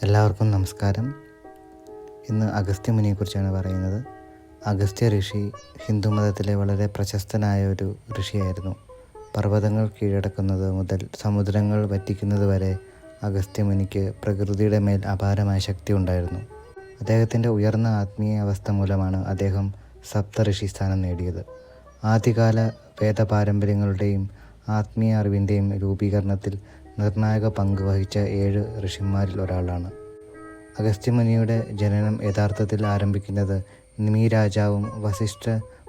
എല്ലാവർക്കും നമസ്കാരം. ഇന്ന് അഗസ്ത്യമുനിയെക്കുറിച്ചാണ് പറയുന്നത്. അഗസ്ത്യ ഋഷി ഹിന്ദുമതത്തിലെ വളരെ പ്രശസ്തനായ ഒരു ഋഷിയായിരുന്നു. പർവ്വതങ്ങൾ കീഴടക്കുന്നത് മുതൽ സമുദ്രങ്ങൾ വറ്റിക്കുന്നത് വരെ അഗസ്ത്യമുനിക്ക് പ്രകൃതിയുടെ മേൽ അപാരമായ ശക്തി ഉണ്ടായിരുന്നു. അദ്ദേഹത്തിൻ്റെ ഉയർന്ന ആത്മീയ അവസ്ഥ മൂലമാണ് അദ്ദേഹം സപ്തഋഷി സ്ഥാനം നേടിയത്. ആദ്യകാല വേദപാരമ്പര്യങ്ങളുടെയും ആത്മീയ അറിവിൻ്റെയും രൂപീകരണത്തിൽ നിർണായക പങ്ക് വഹിച്ച 7 ഋഷിമാരിൽ ഒരാളാണ്. അഗസ്ത്യമുനിയുടെ ജനനം യഥാർത്ഥത്തിൽ ആരംഭിക്കുന്നത് നിമി രാജാവും വസിഷ്ഠ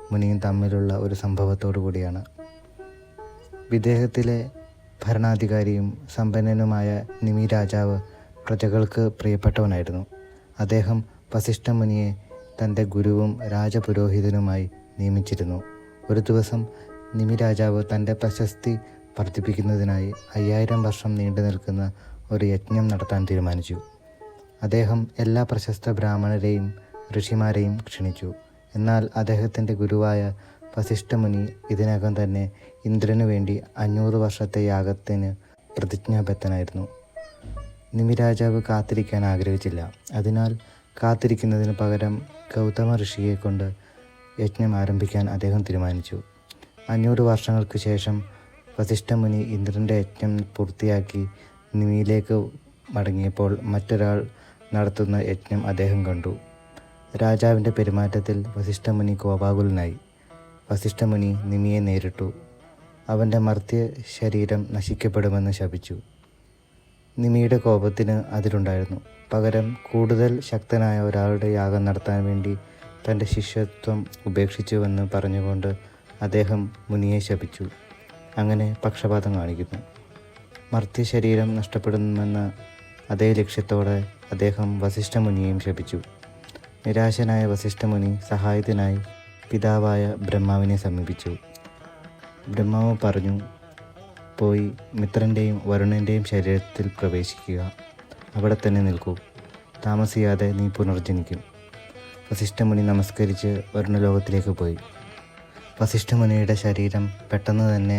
മുനിയും തമ്മിലുള്ള ഒരു സംഭവത്തോടു കൂടിയാണ്. വിദേഹത്തിലെ ഭരണാധികാരിയും സമ്പന്നനുമായ നിമി രാജാവ് പ്രജകൾക്ക് പ്രിയപ്പെട്ടവനായിരുന്നു. അദ്ദേഹം വസിഷ്ഠ മുനിയെ തൻ്റെ ഗുരുവും രാജപുരോഹിതനുമായി നിയമിച്ചിരുന്നു. ഒരു ദിവസം നിമി രാജാവ് തൻ്റെ പ്രശസ്തി വർദ്ധിപ്പിക്കുന്നതിനായി 5000 വർഷം നീണ്ടു നിൽക്കുന്ന ഒരു യജ്ഞം നടത്താൻ തീരുമാനിച്ചു. അദ്ദേഹം എല്ലാ പ്രശസ്ത ബ്രാഹ്മണരെയും ഋഷിമാരെയും ക്ഷണിച്ചു. എന്നാൽ അദ്ദേഹത്തിൻ്റെ ഗുരുവായ വസിഷ്ഠമുനി ഇതിനകം തന്നെ ഇന്ദ്രനു വേണ്ടി 500 വർഷത്തെ യാഗത്തിന് പ്രതിജ്ഞാബദ്ധനായിരുന്നു. നിമി രാജാവ് കാത്തിരിക്കാൻ ആഗ്രഹിച്ചില്ല. അതിനാൽ കാത്തിരിക്കുന്നതിന് പകരം ഗൗതമ ഋഷിയെ കൊണ്ട് യജ്ഞം ആരംഭിക്കാൻ അദ്ദേഹം തീരുമാനിച്ചു. 500 വർഷങ്ങൾക്ക് ശേഷം വസിഷ്ഠമുനി ഇന്ദ്രൻ്റെ യജ്ഞം പൂർത്തിയാക്കി നിമിയിലേക്ക് മടങ്ങിയപ്പോൾ മറ്റൊരാൾ നടത്തുന്ന യജ്ഞം അദ്ദേഹം കണ്ടു. രാജാവിൻ്റെ പെരുമാറ്റത്തിൽ വസിഷ്ഠമുനി കോപാകുലനായി. വസിഷ്ഠമുനി നിമിയെ നേരിട്ടു. അവൻ്റെ മർത്യ ശരീരം നശിക്കപ്പെടുമെന്ന് ശപിച്ചു. നിമിയുടെ കോപത്തിന് അതിലുണ്ടായിരുന്നു. പകരം കൂടുതൽ ശക്തനായ ഒരാളുടെ യാഗം നടത്താൻ വേണ്ടി തൻ്റെ ശിഷ്യത്വം ഉപേക്ഷിച്ചുവെന്ന് പറഞ്ഞുകൊണ്ട് അദ്ദേഹം മുനിയെ ശപിച്ചു. അങ്ങനെ പക്ഷപാതം കാണിക്കുന്നു. മർത്യ ശരീരം നഷ്ടപ്പെടുമെന്ന അതേ ലക്ഷ്യത്തോടെ അദ്ദേഹം വസിഷ്ഠമുനിയെയും ശപിച്ചു. നിരാശനായ വസിഷ്ഠമുനി സഹായത്തിനായി പിതാവായ ബ്രഹ്മാവിനെ സമീപിച്ചു. ബ്രഹ്മാവ് പറഞ്ഞു, പോയി മിത്രൻ്റെയും വരുണൻ്റെയും ശരീരത്തിൽ പ്രവേശിക്കുക. അവിടെ തന്നെ നിൽക്കൂ. താമസിയാതെ നീ പുനർജനിക്കും. വസിഷ്ഠമുനി നമസ്കരിച്ച് വരുണലോകത്തിലേക്ക് പോയി. വസിഷ്ഠമുനിയുടെ ശരീരം പെട്ടെന്ന് തന്നെ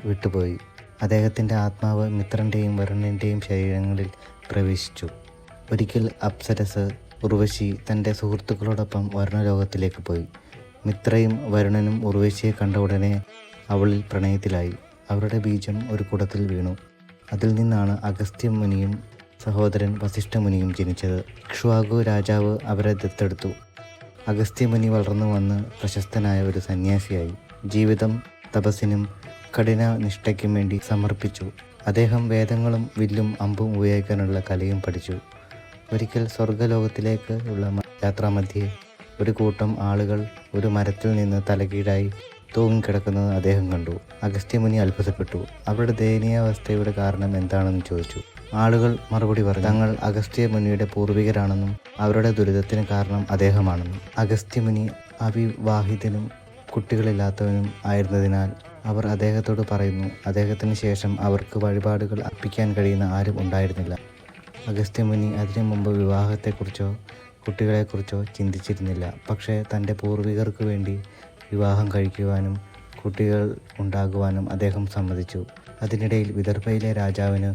വിട്ടുപോയി. അദ്ദേഹത്തിൻ്റെ ആത്മാവ് മിത്രൻ്റെയും വരുണൻ്റെയും ശരീരങ്ങളിൽ പ്രവേശിച്ചു. ഒരിക്കൽ അപ്സരസ് ഉർവശി തൻ്റെ സുഹൃത്തുക്കളോടൊപ്പം വരുണലോകത്തിലേക്ക് പോയി. മിത്രയും വരുണനും ഉർവശിയെ കണ്ട ഉടനെ അവളിൽ പ്രണയത്തിലായി. അവരുടെ ബീജം ഒരു കുടത്തിൽ വീണു. അതിൽ നിന്നാണ് അഗസ്ത്യമുനിയും സഹോദരൻ വസിഷ്ഠമുനിയും ജനിച്ചത്. ഇക്ഷ്വാകു രാജാവ് അവരെ ദത്തെടുത്തു. അഗസ്ത്യമുനി വളർന്നു വന്ന് പ്രശസ്തനായ ഒരു സന്യാസിയായി. ജീവിതം തപസ്സിനും കഠിന നിഷ്ഠയ്ക്കും വേണ്ടി സമർപ്പിച്ചു. അദ്ദേഹം വേദങ്ങളും വില്ലും അമ്പും ഉപയോഗിക്കാനുള്ള കലയും പഠിച്ചു. ഒരിക്കൽ സ്വർഗലോകത്തിലേക്ക് ഉള്ള യാത്രാമധ്യേ ഒരു കൂട്ടം ആളുകൾ ഒരു മരത്തിൽ നിന്ന് തലകീഴായി തൂങ്ങിക്കിടക്കുന്നത് അദ്ദേഹം കണ്ടു. അഗസ്ത്യമുനി അത്ഭുതപ്പെട്ടു. അവരുടെ ദയനീയാവസ്ഥയുടെ കാരണം എന്താണെന്ന് ചോദിച്ചു. ആളുകൾ മറുപടി പറഞ്ഞു, തങ്ങൾ അഗസ്ത്യമുനിയുടെ പൂർവികരാണെന്നും അവരുടെ ദുരിതത്തിന് കാരണം അദ്ദേഹമാണെന്നും. അഗസ്ത്യമുനി അവിവാഹിതനും കുട്ടികളില്ലാത്തവനും ആയിരുന്നതിനാൽ അവർ അദ്ദേഹത്തോട് പറയുന്നു, അദ്ദേഹത്തിന് ശേഷം അവർക്ക് വഴിപാടുകൾ അർപ്പിക്കാൻ കഴിയുന്ന ആരും ഉണ്ടായിരുന്നില്ല. അഗസ്ത്യമുനി അതിനു മുമ്പ് വിവാഹത്തെക്കുറിച്ചോ കുട്ടികളെക്കുറിച്ചോ ചിന്തിച്ചിരുന്നില്ല. പക്ഷേ തൻ്റെ പൂർവികർക്ക് വേണ്ടി വിവാഹം കഴിക്കുവാനും കുട്ടികൾ ഉണ്ടാകുവാനും അദ്ദേഹം സമ്മതിച്ചു. അതിനിടയിൽ വിദർഭയിലെ രാജാവിന്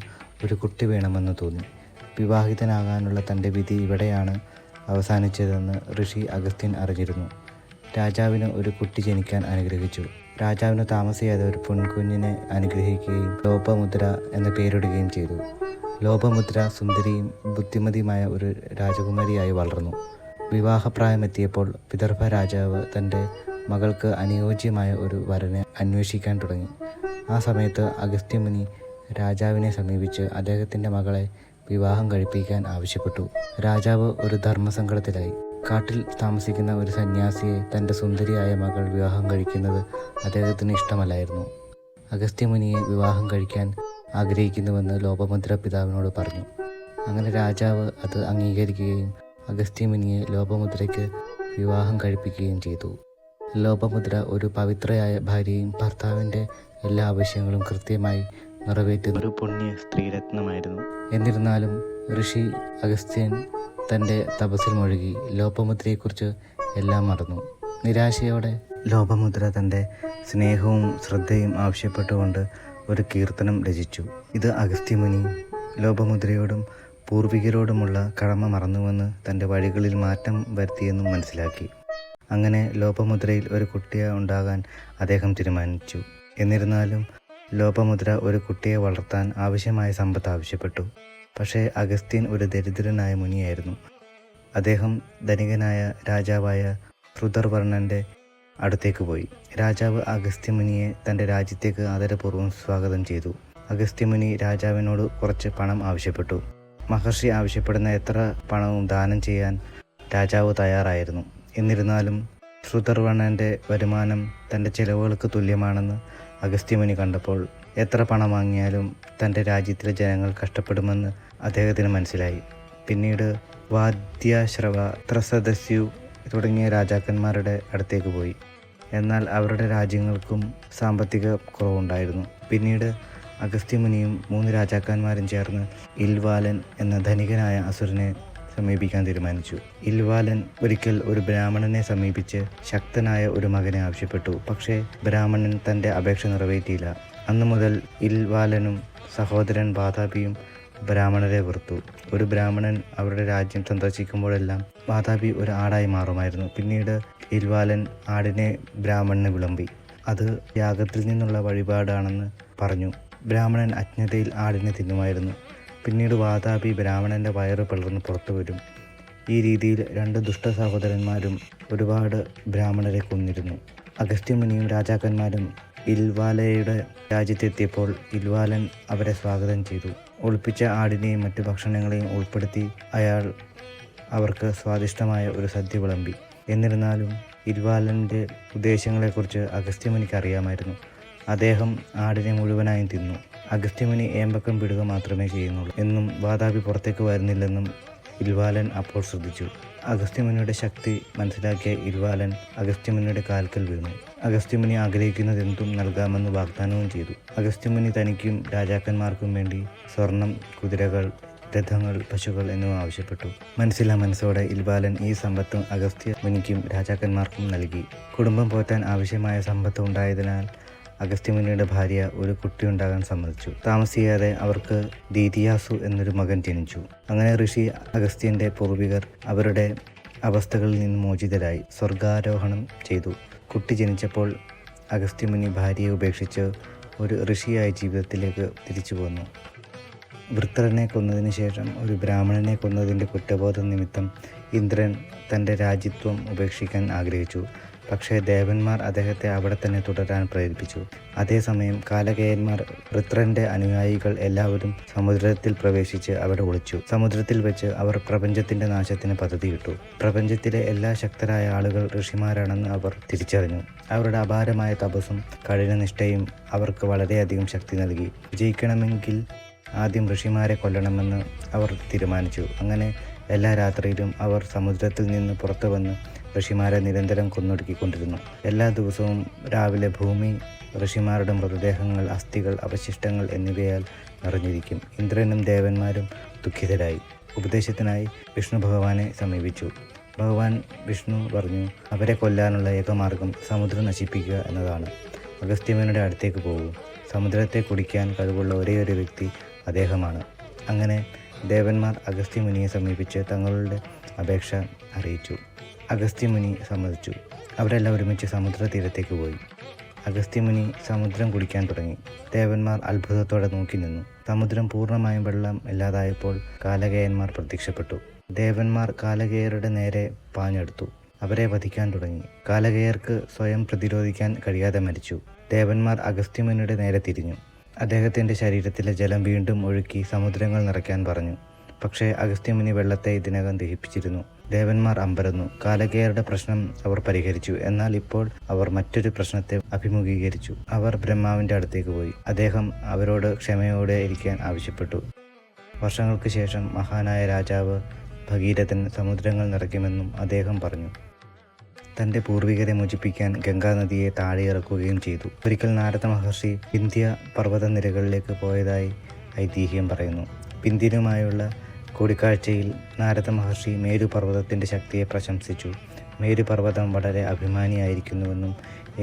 ഒരു കുട്ടി വേണമെന്ന് തോന്നി. വിവാഹിതനാകാനുള്ള തൻ്റെ വിധി ഇവിടെയാണ് അവസാനിച്ചതെന്ന് ഋഷി അഗസ്ത്യൻ അറിഞ്ഞിരുന്നു. രാജാവിന് ഒരു കുട്ടി ജനിക്കാൻ അനുഗ്രഹിച്ചു. രാജാവിന് താമസിയാതെ ഒരു പെൺകുഞ്ഞിനെ അനുഗ്രഹിക്കുകയും ലോപമുദ്ര എന്ന പേരിടുകയും ചെയ്തു. ലോപമുദ്ര സുന്ദരിയും ബുദ്ധിമതിയുമായ ഒരു രാജകുമാരിയായി വളർന്നു. വിവാഹപ്രായമെത്തിയപ്പോൾ വിദർഭ രാജാവ് തൻ്റെ മകൾക്ക് അനുയോജ്യമായ ഒരു വരനെ അന്വേഷിക്കാൻ തുടങ്ങി. ആ സമയത്ത് അഗസ്ത്യമുനി രാജാവിനെ സമീപിച്ച് അദ്ദേഹത്തിൻ്റെ മകളെ വിവാഹം കഴിപ്പിക്കാൻ ആവശ്യപ്പെട്ടു. രാജാവ് ഒരു ധർമ്മസങ്കടത്തിലായി. കാട്ടിൽ താമസിക്കുന്ന ഒരു സന്യാസിയെ തൻ്റെ സുന്ദരിയായ മകൾ വിവാഹം കഴിക്കുന്നത് അദ്ദേഹത്തിന് ഇഷ്ടമല്ലായിരുന്നു. അഗസ്ത്യമുനിയെ വിവാഹം കഴിക്കാൻ ആഗ്രഹിക്കുന്നുവെന്ന് ലോപമുദ്ര പിതാവിനോട് പറഞ്ഞു. അങ്ങനെ രാജാവ് അത് അംഗീകരിക്കുകയും അഗസ്ത്യമുനിയെ ലോപമുദ്രയ്ക്ക് വിവാഹം കഴിപ്പിക്കുകയും ചെയ്തു. ലോപമുദ്ര ഒരു പവിത്രയായ ഭാര്യയും ഭർത്താവിൻ്റെ എല്ലാ ആവശ്യങ്ങളും കൃത്യമായി നിറവേറ്റുന്ന ഒരു പുണ്യ സ്ത്രീരത്നമായിരുന്നു. എന്നിരുന്നാലും ഋഷി അഗസ്ത്യൻ തൻ്റെ തപസ്സിൽ മുഴുകി ലോപമുദ്രയെക്കുറിച്ച് എല്ലാം മറന്നു. നിരാശയോടെ ലോപമുദ്ര തൻ്റെ സ്നേഹവും ശ്രദ്ധയും ആവശ്യപ്പെട്ടുകൊണ്ട് ഒരു കീർത്തനം രചിച്ചു. ഇത് അഗസ്ത്യമുനി ലോപമുദ്രയോടും പൂർവികരോടുമുള്ള കടമ മറന്നുവെന്ന് തൻ്റെ വഴികളിൽ മാറ്റം വരുത്തിയെന്നും മനസ്സിലാക്കി. അങ്ങനെ ലോപമുദ്രയിൽ ഒരു കുട്ടിയെ ഉണ്ടാകാൻ അദ്ദേഹം തീരുമാനിച്ചു. എന്നിരുന്നാലും ലോപമുദ്ര ഒരു കുട്ടിയെ വളർത്താൻ ആവശ്യമായ സമ്പത്ത് ആവശ്യപ്പെട്ടു. പക്ഷേ അഗസ്ത്യൻ ഒരു ദരിദ്രനായ മുനിയായിരുന്നു. അദ്ദേഹം ധനികനായ രാജാവായ ശ്രുതർവർണൻ്റെ അടുത്തേക്ക് പോയി. രാജാവ് അഗസ്ത്യമുനിയെ തൻ്റെ രാജ്യത്തേക്ക് ആദരപൂർവ്വം സ്വാഗതം ചെയ്തു. അഗസ്ത്യമുനി രാജാവിനോട് കുറച്ച് പണം ആവശ്യപ്പെട്ടു. മഹർഷി ആവശ്യപ്പെടുന്ന എത്ര പണവും ദാനം ചെയ്യാൻ രാജാവ് തയ്യാറായിരുന്നു. എന്നിരുന്നാലും ശ്രുതർവർണൻ്റെ വരുമാനം തൻ്റെ ചെലവുകൾക്ക് തുല്യമാണെന്ന് അഗസ്ത്യമുനി കണ്ടപ്പോൾ എത്ര പണം വാങ്ങിയാലും തൻ്റെ രാജ്യത്തിലെ ജനങ്ങൾ കഷ്ടപ്പെടുമെന്ന് അദ്ദേഹത്തിന് മനസ്സിലായി. പിന്നീട് വാദ്യാശ്രവ, ത്രസദസ്യു തുടങ്ങിയ രാജാക്കന്മാരുടെ അടുത്തേക്ക് പോയി. എന്നാൽ അവരുടെ രാജ്യങ്ങൾക്കും സാമ്പത്തിക കുറവുണ്ടായിരുന്നു. പിന്നീട് അഗസ്ത്യമുനിയും 3 രാജാക്കന്മാരും ചേർന്ന് ഇൽവാലൻ എന്ന ധനികനായ അസുരനെ സമീപിക്കാൻ തീരുമാനിച്ചു. ഇൽവാലൻ ഒരിക്കൽ ഒരു ബ്രാഹ്മണനെ സമീപിച്ച് ശക്തനായ ഒരു മകനെ ആവശ്യപ്പെട്ടു. പക്ഷേ ബ്രാഹ്മണൻ തൻ്റെ അപേക്ഷ നിറവേറ്റിയില്ല. അന്നു മുതൽ ഇൽവാലനും സഹോദരൻ വാതാപിയും ബ്രാഹ്മണരെ വെറുത്തു. ഒരു ബ്രാഹ്മണൻ അവരുടെ രാജ്യം സന്ദർശിക്കുമ്പോഴെല്ലാം വാതാപി ഒരു ആടായി മാറുമായിരുന്നു. പിന്നീട് ഇൽവാലൻ ആടിനെ ബ്രാഹ്മണന് വിളമ്പി. അത് യാഗത്തിൽ നിന്നുള്ള വഴിപാടാണെന്ന് പറഞ്ഞു. ബ്രാഹ്മണൻ അജ്ഞതയിൽ ആടിനെ തിന്നുമായിരുന്നു. പിന്നീട് വാതാപി ബ്രാഹ്മണൻ്റെ വയറ് പിളർന്ന് പുറത്തു വരും. ഈ രീതിയിൽ 2 ദുഷ്ട സഹോദരന്മാരും ഒരുപാട് ബ്രാഹ്മണരെ കൊന്നിരുന്നു. അഗസ്ത്യമുനിയും രാജാക്കന്മാരും ഇൽവാലയുടെ രാജ്യത്തെത്തിയപ്പോൾ ഇൽവാലൻ അവരെ സ്വാഗതം ചെയ്തു. ഒളിപ്പിച്ച ആടിനെയും മറ്റു ഭക്ഷണങ്ങളെയും ഉൾപ്പെടുത്തി അയാൾ അവർക്ക് സ്വാദിഷ്ടമായ ഒരു സദ്യ വിളമ്പി. എന്നിരുന്നാലും ഇൽവാലൻ്റെ ഉദ്ദേശങ്ങളെക്കുറിച്ച് അഗസ്ത്യമുനിക്ക് അറിയാമായിരുന്നു. അദ്ദേഹം ആടിനെ മുഴുവനായും തിന്നു. അഗസ്ത്യമുനി ഏമ്പക്കം വിടുക മാത്രമേ ചെയ്യുന്നുള്ളൂ എന്നും വാതാപി പുറത്തേക്ക് വരുന്നില്ലെന്നും ഇൽവാലൻ അപ്പോൾ ശ്രദ്ധിച്ചു. അഗസ്ത്യമുനിയുടെ ശക്തി മനസ്സിലാക്കിയ ഇൽവാലൻ അഗസ്ത്യമുനിയുടെ കാൽക്കൽ വീണു. അഗസ്ത്യമുനി ആഗ്രഹിക്കുന്നതെന്തും നൽകാമെന്ന് വാഗ്ദാനവും ചെയ്തു. അഗസ്ത്യമുനി തനിക്കും രാജാക്കന്മാർക്കും വേണ്ടി സ്വർണം, കുതിരകൾ, രഥങ്ങൾ, പശുക്കൾ എന്നിവ ആവശ്യപ്പെട്ടു. മനസ്സില്ലാ മനസ്സോടെ ഇൽവാലൻ ഈ സമ്പത്ത് അഗസ്ത്യമുനിക്കും രാജാക്കന്മാർക്കും നൽകി. കുടുംബം പോറ്റാൻ ആവശ്യമായ സമ്പത്ത് ഉണ്ടായതിനാൽ അഗസ്ത്യമുനിയുടെ ഭാര്യ ഒരു കുട്ടിയുണ്ടാകാൻ സമ്മതിച്ചു. താമസിയാതെ അവർക്ക് ദീതിയാസു എന്നൊരു മകൻ ജനിച്ചു. അങ്ങനെ ഋഷി അഗസ്ത്യൻ്റെ പൂർവികർ അവരുടെ അവസ്ഥകളിൽ നിന്ന് മോചിതരായി സ്വർഗാരോഹണം ചെയ്തു. കുട്ടി ജനിച്ചപ്പോൾ അഗസ്ത്യമുനി ഭാര്യയെ ഉപേക്ഷിച്ച് ഒരു ഋഷിയായ ജീവിതത്തിലേക്ക് തിരിച്ചു പോന്നു. വൃത്രനെ കൊന്നതിന് ശേഷം ഒരു ബ്രാഹ്മണനെ കൊന്നതിൻ്റെ കുറ്റബോധം നിമിത്തം ഇന്ദ്രൻ തൻ്റെ രാജ്യത്വം ഉപേക്ഷിക്കാൻ ആഗ്രഹിച്ചു. പക്ഷേ ദേവന്മാർ അദ്ദേഹത്തെ അവിടെ തന്നെ തുടരാൻ പ്രേരിപ്പിച്ചു. അതേസമയം കാലകേയന്മാർ വൃത്രൻ്റെ അനുയായികൾ എല്ലാവരും സമുദ്രത്തിൽ പ്രവേശിച്ച് അവിടെ ഒളിച്ചു. സമുദ്രത്തിൽ വെച്ച് അവർ പ്രപഞ്ചത്തിൻ്റെ നാശത്തിന് പദ്ധതിയിട്ടു. പ്രപഞ്ചത്തിലെ എല്ലാ ശക്തരായ ആളുകൾ ഋഷിമാരാണെന്ന് അവർ തിരിച്ചറിഞ്ഞു. അവരുടെ അപാരമായ തപസ്സും കഠിനനിഷ്ഠയും അവർക്ക് വളരെയധികം ശക്തി നൽകി. വിജയിക്കണമെങ്കിൽ ആദ്യം ഋഷിമാരെ കൊല്ലണമെന്ന് അവർ തീരുമാനിച്ചു. അങ്ങനെ എല്ലാ രാത്രിയിലും അവർ സമുദ്രത്തിൽ നിന്ന് പുറത്തു വന്ന് ഋഷിമാരെ നിരന്തരം കൊന്നൊടുക്കിക്കൊണ്ടിരുന്നു. എല്ലാ ദിവസവും രാവിലെ ഭൂമി ഋഷിമാരുടെ മൃതദേഹങ്ങൾ, അസ്ഥികൾ, അവശിഷ്ടങ്ങൾ എന്നിവയാൽ നിറഞ്ഞിരിക്കും. ഇന്ദ്രനും ദേവന്മാരും ദുഃഖിതരായി ഉപദേശത്തിനായി വിഷ്ണു ഭഗവാനെ സമീപിച്ചു. ഭഗവാൻ വിഷ്ണു പറഞ്ഞു, അവരെ കൊല്ലാനുള്ള ഏകമാർഗം സമുദ്രം നശിപ്പിക്കുക എന്നതാണ്. അഗസ്ത്യമുനിയുടെ അടുത്തേക്ക് പോകൂ. സമുദ്രത്തെ കുടിക്കാൻ കഴിവുള്ള ഒരേയൊരു വ്യക്തി അദ്ദേഹമാണ്. അങ്ങനെ ദേവന്മാർ അഗസ്ത്യമുനിയെ സമീപിച്ച് തങ്ങളുടെ അപേക്ഷ അറിയിച്ചു. അഗസ്ത്യമുനി സമ്മതിച്ചു. അവരെല്ലാം ഒരുമിച്ച് സമുദ്ര തീരത്തേക്ക് പോയി. അഗസ്ത്യമുനി സമുദ്രം കുടിക്കാൻ തുടങ്ങി. ദേവന്മാർ അത്ഭുതത്തോടെ നോക്കി നിന്നു. സമുദ്രം പൂർണ്ണമായും വെള്ളം ഇല്ലാതായപ്പോൾ കാലകേയന്മാർ പ്രത്യക്ഷപ്പെട്ടു. ദേവന്മാർ കാലകേയരുടെ നേരെ പാഞ്ഞെടുത്തു. അവരെ വധിക്കാൻ തുടങ്ങി. കാലകേയർക്ക് സ്വയം പ്രതിരോധിക്കാൻ കഴിയാതെ മരിച്ചു. ദേവന്മാർ അഗസ്ത്യമുനിയുടെ നേരെ തിരിഞ്ഞു. അദ്ദേഹത്തിൻ്റെ ശരീരത്തിലെ ജലം വീണ്ടും ഒഴുക്കി സമുദ്രങ്ങൾ നിറയ്ക്കാൻ പറഞ്ഞു. പക്ഷേ അഗസ്ത്യമുനി വെള്ളത്തെ ഇതിനകം ദഹിപ്പിച്ചിരുന്നു. ദേവന്മാർ അമ്പരന്നു. കാലകേയരുടെ പ്രശ്നം അവർ പരിഹരിച്ചു. എന്നാൽ ഇപ്പോൾ അവർ മറ്റൊരു പ്രശ്നത്തെ അഭിമുഖീകരിച്ചു. അവർ ബ്രഹ്മാവിൻ്റെ അടുത്തേക്ക് പോയി. അദ്ദേഹം അവരോട് ക്ഷമയോടെ ഇരിക്കാൻ ആവശ്യപ്പെട്ടു. വർഷങ്ങൾക്ക് ശേഷം മഹാനായ രാജാവ് ഭഗീരഥൻ സമുദ്രങ്ങൾ നിറയ്ക്കുമെന്നും അദ്ദേഹം പറഞ്ഞു. തൻ്റെ പൂർവികരെ മോചിപ്പിക്കാൻ ഗംഗാനദിയെ താഴെ ഇറക്കുകയും ചെയ്തു. ഒരിക്കൽ നാരദ മഹർഷി വിന്ധ്യ പർവ്വതനിരകളിലേക്ക് പോയതായി ഐതിഹ്യം പറയുന്നു. പിന്തിനുമായുള്ള കൂടിക്കാഴ്ചയിൽ നാരദ മഹർഷി മേരുപർവ്വതത്തിൻ്റെ ശക്തിയെ പ്രശംസിച്ചു. മേരുപർവ്വതം വളരെ അഭിമാനിയായിരിക്കുന്നുവെന്നും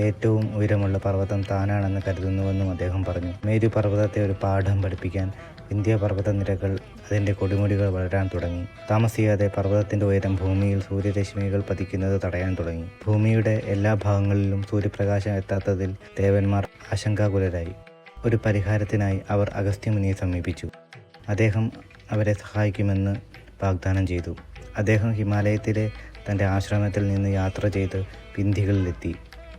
ഏറ്റവും ഉയരമുള്ള പർവ്വതം താനാണെന്ന് കരുതുന്നുവെന്നും അദ്ദേഹം പറഞ്ഞു. മേരുപർവ്വതത്തെ ഒരു പാഠം പഠിപ്പിക്കാൻ വിന്ധ്യ പർവ്വതനിരകൾ അതിൻ്റെ കൊടുമുടികൾ വളരാൻ തുടങ്ങി. താമസിയാതെ പർവ്വതത്തിൻ്റെ ഉയരം ഭൂമിയിൽ സൂര്യരശ്മികൾ പതിക്കുന്നത് തടയാൻ തുടങ്ങി. ഭൂമിയുടെ എല്ലാ ഭാഗങ്ങളിലും സൂര്യപ്രകാശം എത്താത്തതിൽ ദേവന്മാർ ആശങ്കാകുലരായി. ഒരു പരിഹാരത്തിനായി അവർ അഗസ്ത്യമുനിയെ സമീപിച്ചു. അദ്ദേഹം അവരെ സഹായിക്കുമെന്ന് വാഗ്ദാനം ചെയ്തു. അദ്ദേഹം ഹിമാലയത്തിലെ തൻ്റെ ആശ്രമത്തിൽ നിന്ന് യാത്ര ചെയ്ത് വിന്ധ്യകളിലെത്തി.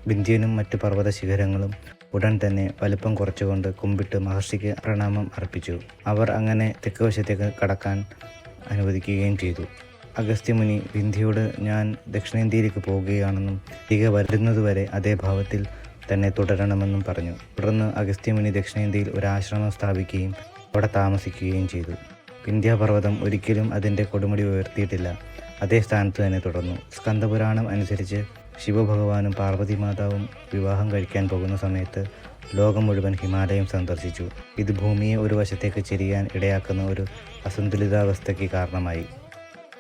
വിന്ധ്യനും മറ്റു പർവ്വത ശിഖരങ്ങളും ഉടൻ തന്നെ വലുപ്പം കുറച്ചുകൊണ്ട് കുമ്പിട്ട് മഹർഷിക്ക് പ്രണാമം അർപ്പിച്ചു. അവർ അങ്ങനെ തെക്കുവശത്തേക്ക് കടക്കാൻ അനുവദിക്കുകയും ചെയ്തു. അഗസ്ത്യമുനി വിന്ധ്യയോട് ഞാൻ ദക്ഷിണേന്ത്യയിലേക്ക് പോവുകയാണെന്നും തിരികെ വരുന്നതുവരെ അതേ ഭാവത്തിൽ തന്നെ തുടരണമെന്നും പറഞ്ഞു. തുടർന്ന് അഗസ്ത്യമുനി ദക്ഷിണേന്ത്യയിൽ ഒരു ആശ്രമം സ്ഥാപിക്കുകയും അവിടെ താമസിക്കുകയും ചെയ്തു. വിന്ധ്യാപർവ്വതം ഒരിക്കലും അതിൻ്റെ കൊടുമുടി ഉയർത്തിയിട്ടില്ല. അതേ സ്ഥാനത്ത് തന്നെ തുടർന്നു. സ്കന്ദപുരാണം അനുസരിച്ച് ശിവഭഗവാനും പാർവതി മാതാവും വിവാഹം കഴിക്കാൻ പോകുന്ന സമയത്ത് ലോകം മുഴുവൻ ഹിമാലയം സന്ദർശിച്ചു. ഇത് ഭൂമിയെ ഒരു വശത്തേക്ക് ചെരിയാൻ ഇടയാക്കുന്ന ഒരു അസന്തുലിതാവസ്ഥയ്ക്ക് കാരണമായി.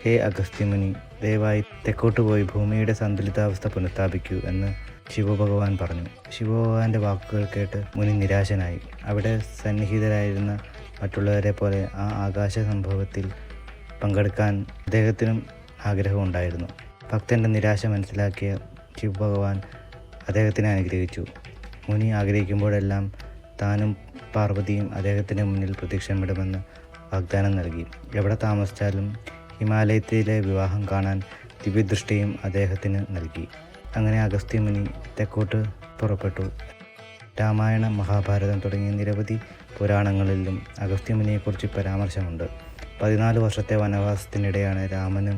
ഹേ അഗസ്ത്യമുനി, ദയവായി തെക്കോട്ട് പോയി ഭൂമിയുടെ സന്തുലിതാവസ്ഥ പുനഃസ്ഥാപിക്കൂ എന്ന് ശിവഭഗവാൻ പറഞ്ഞു. ശിവഭഗവാന്റെ വാക്കുകൾ കേട്ട് മുനി നിരാശനായി. അവിടെ സന്നിഹിതരായിരുന്ന മറ്റുള്ളവരെ പോലെ ആ ആകാശ സംഭവത്തിൽ പങ്കെടുക്കാൻ അദ്ദേഹത്തിനും ആഗ്രഹമുണ്ടായിരുന്നു. ഭക്തൻ്റെ നിരാശ മനസ്സിലാക്കിയ ശിവഭഗവാൻ അദ്ദേഹത്തിനെ അനുഗ്രഹിച്ചു. മുനി ആഗ്രഹിക്കുമ്പോഴെല്ലാം താനും പാർവതിയും അദ്ദേഹത്തിൻ്റെ മുന്നിൽ പ്രത്യക്ഷപ്പെടുമെന്ന് വാഗ്ദാനം നൽകി. എവിടെ താമസിച്ചാലും ഹിമാലയത്തിലെ വിവാഹം കാണാൻ ദിവ്യദൃഷ്ടിയും അദ്ദേഹത്തിന് നൽകി. അങ്ങനെ അഗസ്ത്യമുനി തെക്കോട്ട് പുറപ്പെട്ടു. രാമായണം, മഹാഭാരതം തുടങ്ങിയ നിരവധി പുരാണങ്ങളിലും അഗസ്ത്യമുനിയെക്കുറിച്ച് പരാമർശമുണ്ട്. 14 വർഷത്തെ വനവാസത്തിനിടെയാണ് രാമനും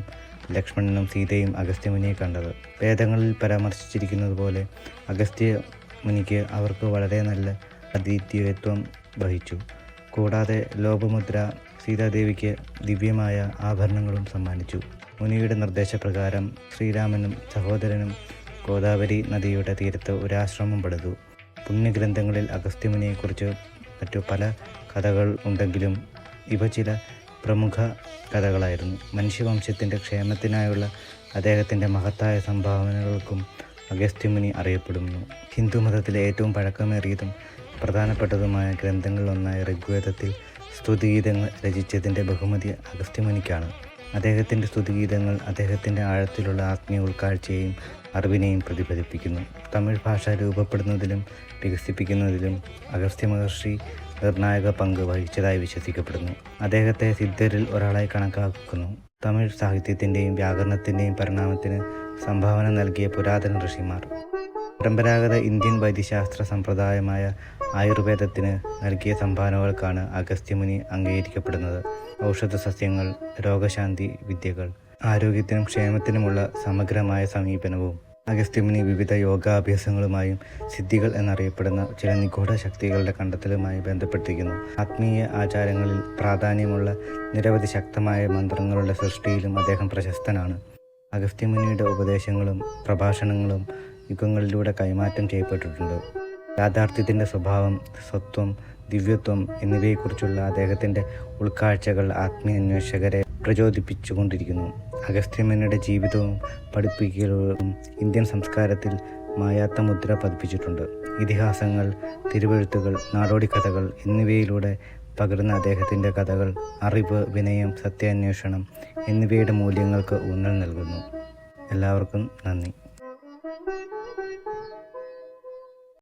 ലക്ഷ്മണനും സീതയും അഗസ്ത്യമുനിയെ കണ്ടത്. വേദങ്ങളിൽ പരാമർശിച്ചിരിക്കുന്നത് പോലെ അഗസ്ത്യമുനിക്ക് അവർക്ക് വളരെ നല്ല ആതിഥ്യത്വം വഹിച്ചു. കൂടാതെ ലോപമുദ്ര സീതാദേവിക്ക് ദിവ്യമായ ആഭരണങ്ങളും സമ്മാനിച്ചു. മുനിയുടെ നിർദ്ദേശപ്രകാരം ശ്രീരാമനും സഹോദരനും ഗോദാവരി നദിയുടെ തീരത്ത് ഒരാശ്രമം പണിതു. പുണ്യഗ്രന്ഥങ്ങളിൽ അഗസ്ത്യമുനിയെക്കുറിച്ച് മറ്റു പല കഥകൾ ഉണ്ടെങ്കിലും ഇവ ചില പ്രമുഖ കഥകളായിരുന്നു. മനുഷ്യവംശത്തിൻ്റെ ക്ഷേമത്തിനായുള്ള അദ്ദേഹത്തിൻ്റെ മഹത്തായ സംഭാവനകൾക്കും അഗസ്ത്യമുനി അറിയപ്പെടുന്നു. ഹിന്ദുമതത്തിലെ ഏറ്റവും പഴക്കമേറിയതും പ്രധാനപ്പെട്ടതുമായ ഗ്രന്ഥങ്ങളിലൊന്നായ ഋഗ്വേദത്തിൽ സ്തുതിഗീതങ്ങൾ രചിച്ചതിൻ്റെ ബഹുമതി അഗസ്ത്യമുനിക്കാണ്. അദ്ദേഹത്തിൻ്റെ സ്തുതിഗീതങ്ങൾ അദ്ദേഹത്തിൻ്റെ ആഴത്തിലുള്ള ആത്മീയ ഉൾക്കാഴ്ചയെയും അറിവിനെയും പ്രതിഫലിപ്പിക്കുന്നു. തമിഴ് ഭാഷ രൂപപ്പെടുന്നതിലും വികസിപ്പിക്കുന്നതിലും അഗസ്ത്യ മഹർഷി നിർണായക പങ്ക് വഹിച്ചതായി വിശ്വസിക്കപ്പെടുന്നു. അദ്ദേഹത്തെ സിദ്ധരിൽ ഒരാളായി കണക്കാക്കുന്നു. തമിഴ് സാഹിത്യത്തിൻ്റെയും വ്യാകരണത്തിൻ്റെയും പരിണാമത്തിന് സംഭാവന നൽകിയ പുരാതന ഋഷിമാർ. പരമ്പരാഗത ഇന്ത്യൻ വൈദ്യശാസ്ത്ര സമ്പ്രദായമായ ആയുർവേദത്തിന് നൽകിയ സംഭാവനകൾക്കാണ് അഗസ്ത്യമുനി അംഗീകരിക്കപ്പെടുന്നത്. ഔഷധ സസ്യങ്ങൾ, രോഗശാന്തി വിദ്യകൾ, ആരോഗ്യത്തിനും ക്ഷേമത്തിനുമുള്ള സമഗ്രമായ സമീപനവും. അഗസ്ത്യമുനി വിവിധ യോഗാഭ്യാസങ്ങളുമായും സിദ്ധികൾ എന്നറിയപ്പെടുന്ന ചില നിഗൂഢ ശക്തികളുടെ കണ്ടെത്തലുമായി ബന്ധപ്പെട്ടിരിക്കുന്നു. ആത്മീയ ആചാരങ്ങളിൽ പ്രാധാന്യമുള്ള നിരവധി ശക്തമായ മന്ത്രങ്ങളുടെ സൃഷ്ടിയിലും അദ്ദേഹം പ്രശസ്തനാണ്. അഗസ്ത്യമുനിയുടെ ഉപദേശങ്ങളും പ്രഭാഷണങ്ങളും യുഗങ്ങളിലൂടെ കൈമാറ്റം ചെയ്യപ്പെട്ടിട്ടുണ്ട്. യാഥാർത്ഥ്യത്തിൻ്റെ സ്വഭാവം, സത്വം, ദിവ്യത്വം എന്നിവയെക്കുറിച്ചുള്ള അദ്ദേഹത്തിൻ്റെ ഉൾക്കാഴ്ചകൾ ആത്മീയ അന്വേഷകരെ പ്രചോദിപ്പിച്ചുകൊണ്ടിരിക്കുന്നു. അഗസ്ത്യമുനിയുടെ ജീവിതവും പഠിപ്പിക്കലുകളും ഇന്ത്യൻ സംസ്കാരത്തിൽ മായാത്ത മുദ്ര പതിപ്പിച്ചിട്ടുണ്ട്. ഇതിഹാസങ്ങൾ, തിരുവെഴുത്തുകൾ, നാടോടിക്കഥകൾ എന്നിവയിലൂടെ പകരുന്ന അദ്ദേഹത്തിൻ്റെ കഥകൾ അറിവ്, വിനയം, സത്യാന്വേഷണം എന്നിവയുടെ മൂല്യങ്ങൾക്ക് ഊന്നൽ നൽകുന്നു. എല്ലാവർക്കും നന്ദി.